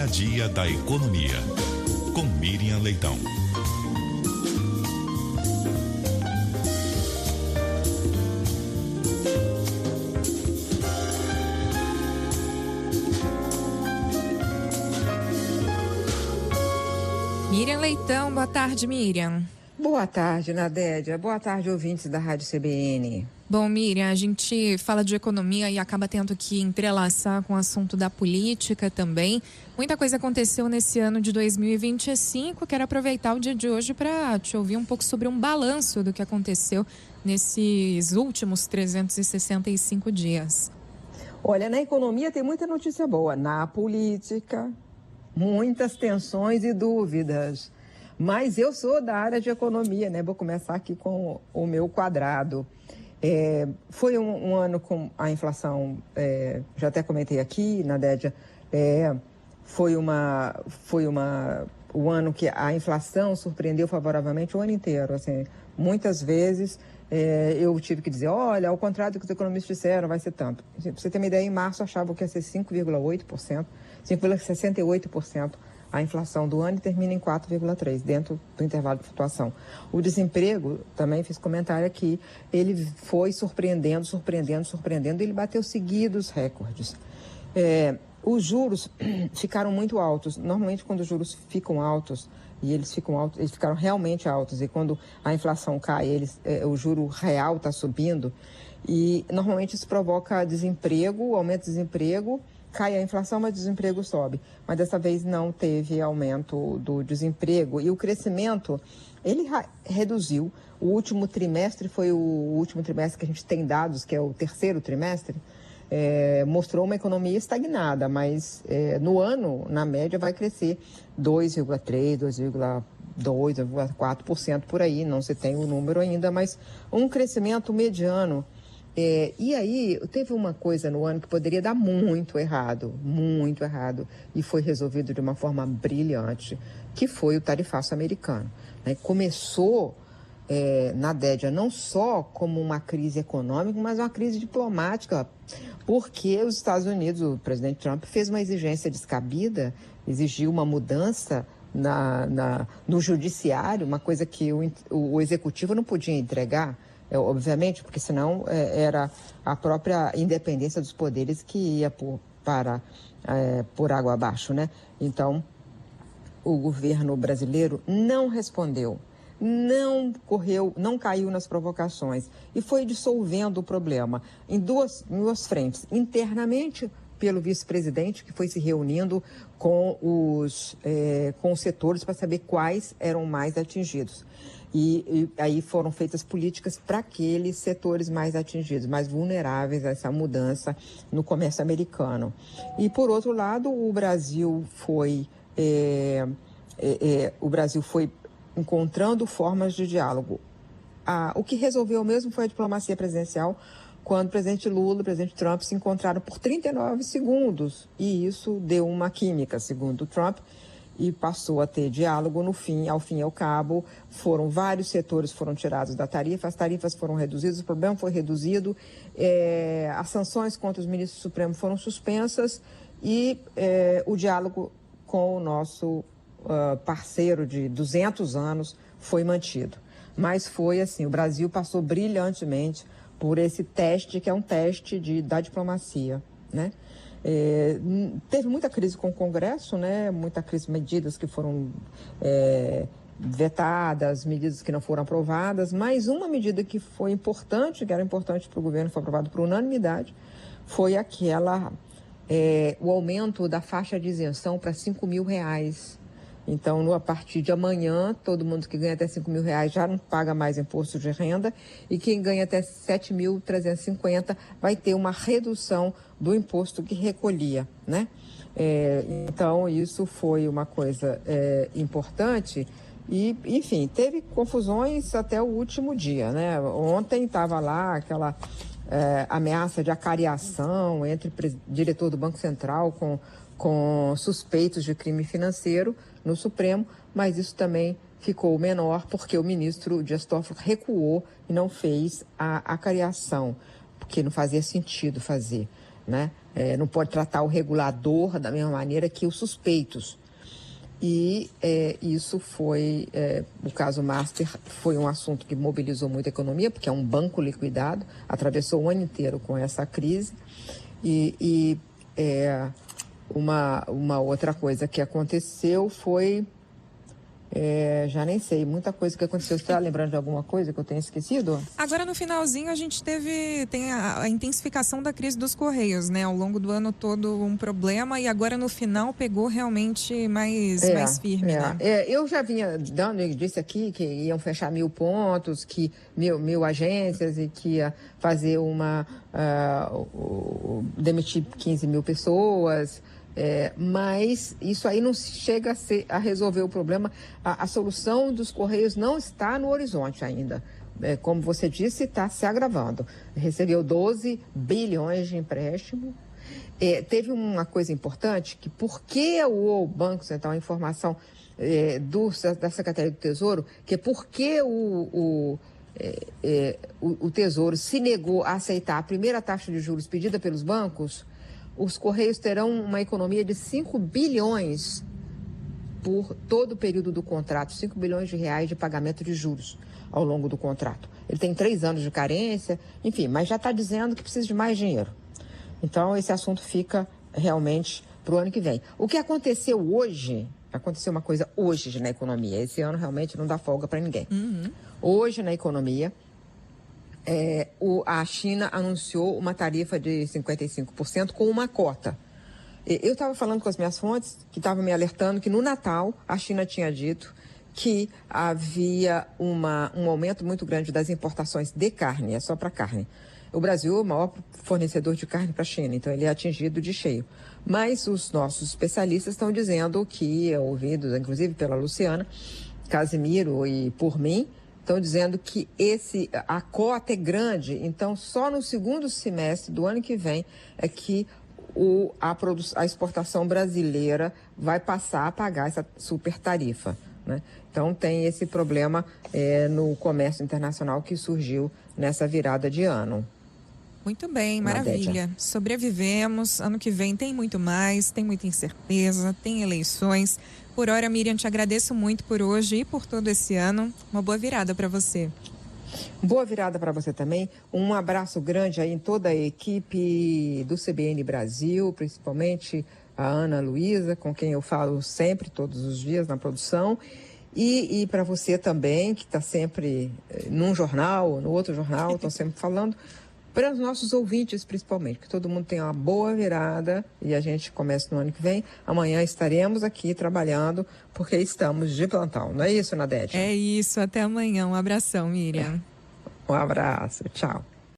a dia da economia. Com Miriam Leitão. Miriam Leitão, boa tarde, Miriam. Boa tarde, Nadédia. Boa tarde, ouvintes da Rádio CBN. Bom, Miriam, a gente fala de economia e acaba tendo que entrelaçar com o assunto da política também. Muita coisa aconteceu nesse ano de 2025. Quero aproveitar o dia de hoje para te ouvir um pouco sobre um balanço do que aconteceu nesses últimos 365 dias. Olha, na economia tem muita notícia boa. Na política, muitas tensões e dúvidas. Mas eu sou da área de economia, né? Vou começar aqui com o meu quadrado. Foi um ano com a inflação, já até comentei aqui, Nadédia, foi o ano que a inflação surpreendeu favoravelmente o ano inteiro. Assim, muitas vezes eu tive que dizer, olha, ao contrário do que os economistas disseram, vai ser tanto. Pra você ter uma ideia, em março achava que ia ser 5,8%, 5,68%. A inflação do ano e termina em 4,3%, dentro do intervalo de flutuação. O desemprego, também fiz comentário aqui, ele foi surpreendendo, ele bateu seguidos recordes. Os juros ficaram muito altos. Normalmente, quando os juros ficam altos, e eles ficaram realmente altos, e quando a inflação cai, o juro real está subindo, e normalmente isso provoca desemprego, aumento do desemprego, cai a inflação, mas o desemprego sobe. Mas dessa vez não teve aumento do desemprego. E o crescimento, ele reduziu. O último trimestre foi o último trimestre que a gente tem dados, que é o terceiro trimestre, mostrou uma economia estagnada, mas no ano, na média, vai crescer 2,3%, 2,2%, 2,4% por aí. Não se tem o número ainda, mas um crescimento mediano. E aí, teve uma coisa no ano que poderia dar muito errado, e foi resolvido de uma forma brilhante, que foi o tarifaço americano. Né? Começou, Nadédia, não só como uma crise econômica, mas uma crise diplomática, porque os Estados Unidos, o presidente Trump, fez uma exigência descabida, exigiu uma mudança no judiciário, uma coisa que o executivo não podia entregar, obviamente, porque senão era a própria independência dos poderes que ia por água abaixo, né? Então, o governo brasileiro não respondeu, não caiu nas provocações e foi dissolvendo o problema em duas frentes. Internamente, pelo vice-presidente, que foi se reunindo com os setores para saber quais eram mais atingidos. E aí foram feitas políticas para aqueles setores mais atingidos, mais vulneráveis a essa mudança no comércio americano. E, por outro lado, o Brasil foi encontrando formas de diálogo. O que resolveu mesmo foi a diplomacia presidencial, quando o presidente Lula e o presidente Trump se encontraram por 39 segundos. E isso deu uma química, segundo Trump, e passou a ter diálogo ao fim e ao cabo. Vários setores foram tirados da tarifa, as tarifas foram reduzidas, o problema foi reduzido, as sanções contra os ministros do Supremo foram suspensas e o diálogo com o nosso parceiro de 200 anos foi mantido. Mas foi assim, o Brasil passou brilhantemente por esse teste, que é um teste da diplomacia, né? Teve muita crise com o Congresso, né? Muita crise, medidas que foram vetadas, medidas que não foram aprovadas, mas uma medida que foi importante, que era importante para o governo, foi aprovada por unanimidade, foi o aumento da faixa de isenção para R$5.000. Então, a partir de amanhã, todo mundo que ganha até R$5.000 já não paga mais imposto de renda, e quem ganha até R$7.350 vai ter uma redução do imposto que recolhia, né? Então, isso foi uma coisa importante e, enfim, teve confusões até o último dia, né? Ontem estava lá aquela ameaça de acariação entre o diretor do Banco Central com suspeitos de crime financeiro no Supremo, mas isso também ficou menor porque o ministro Dias Toffoli recuou e não fez a acariação, porque não fazia sentido fazer, né? não pode tratar o regulador da mesma maneira que os suspeitos. E isso foi, o caso Master foi um assunto que mobilizou muito a economia, porque é um banco liquidado, atravessou o ano inteiro com essa crise. Uma outra coisa que aconteceu foi, já nem sei, muita coisa que aconteceu. Você está lembrando de alguma coisa que eu tenha esquecido? Agora, no finalzinho, a gente tem a intensificação da crise dos Correios, né? Ao longo do ano todo um problema, e agora no final pegou realmente mais firme, né? Eu já vinha disse aqui que iam fechar 1.000 pontos, que 1.000 agências, e que ia fazer demitir 15 mil pessoas. Mas isso aí não chega a resolver o problema. A solução dos Correios não está no horizonte ainda. Como você disse, está se agravando. Recebeu 12 bilhões de empréstimo. Teve uma coisa importante, que porque o Banco Central, a informação da Secretaria do Tesouro, que porque o Tesouro se negou a aceitar a primeira taxa de juros pedida pelos bancos, os Correios terão uma economia de 5 bilhões por todo o período do contrato, 5 bilhões de reais de pagamento de juros ao longo do contrato. Ele tem 3 anos de carência, enfim, mas já está dizendo que precisa de mais dinheiro. Então, esse assunto fica realmente para o ano que vem. O que aconteceu hoje, aconteceu uma coisa hoje na economia. Esse ano realmente não dá folga para ninguém. Hoje na economia, a China anunciou uma tarifa de 55% com uma cota. Eu estava falando com as minhas fontes, que estavam me alertando que no Natal a China tinha dito que havia um aumento muito grande das importações de carne, é só para carne. O Brasil é o maior fornecedor de carne para a China, então ele é atingido de cheio. Mas os nossos especialistas estão dizendo que, ouvidos inclusive pela Luciana Casimiro e por mim, estão dizendo que a cota é grande, então só no segundo semestre do ano que vem é que a exportação brasileira vai passar a pagar essa super tarifa, né? Então tem esse problema no comércio internacional que surgiu nessa virada de ano. Muito bem, maravilha. Sobrevivemos, ano que vem tem muito mais, tem muita incerteza, tem eleições. Por hora, Miriam, te agradeço muito por hoje e por todo esse ano. Uma boa virada para você. Boa virada para você também. Um abraço grande aí em toda a equipe do CBN Brasil, principalmente a Ana Luísa, com quem eu falo sempre, todos os dias na produção. E para você também, que está sempre num jornal, no outro jornal, estão sempre falando. Para os nossos ouvintes, principalmente, que todo mundo tenha uma boa virada e a gente começa no ano que vem. Amanhã estaremos aqui trabalhando, porque estamos de plantão. Não é isso, Nadete? É isso. Até amanhã. Um abração, Miriam. Um abraço. Tchau.